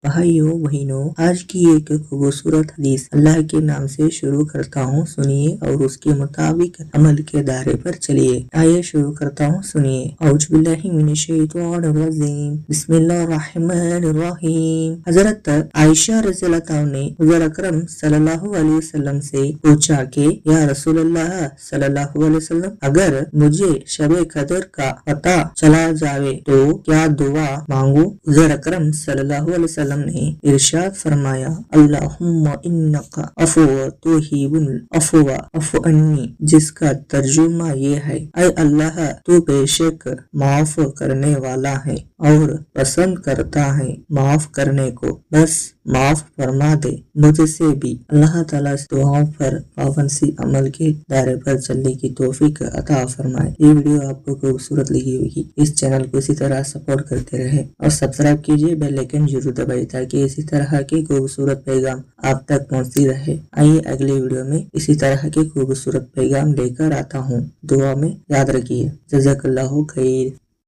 بھائیوں بہنوں، آج کی ایک خوبصورت حدیث اللہ کے نام سے شروع کرتا ہوں، سنیے اور اس کے مطابق عمل کے دائرے پر چلیے۔ آئیے شروع کرتا ہوں، سنیے۔ اعوذ باللہ من الشیطان الرجیم، بسم اللہ الرحمن الرحیم۔ حضرت عائشہ رضی اللہ عنہ نے حضور اکرم صلی اللہ علیہ وسلم سے پوچھا کہ یا رسول اللہ صلی اللہ علیہ وسلم، اگر مجھے شب قدر کا پتہ چلا جائے تو کیا دعا مانگوں؟ حضور اکرم صلی اللہ علیہ وسلم نے ارشاد فرمایا، اللہم انک عفو تحب العفو فاعف عنی، جس کا ترجمہ یہ ہے، اے اللہ تو بے شک معاف کرنے والا ہے اور پسند کرتا ہے معاف کرنے کو، بس معاف فرما دے مجھ سے بھی۔ اللہ تعالیٰ اس دعاؤں پر پابندی عمل کے دائرے پر چلنے کی توفیق عطا فرمائے۔ یہ ویڈیو آپ کو خوبصورت لگی ہوگی، اس چینل کو اسی طرح سپورٹ کرتے رہے اور سبسکرائب کیجیے، بیل آئیکن ضرور دبائیے تاکہ اسی طرح کے خوبصورت پیغام آپ تک پہنچتی رہے۔ آئیے اگلے ویڈیو میں اسی طرح کے خوبصورت پیغام لے کر آتا ہوں، دعا میں یاد رکھیے۔ جزاک اللہ خیر۔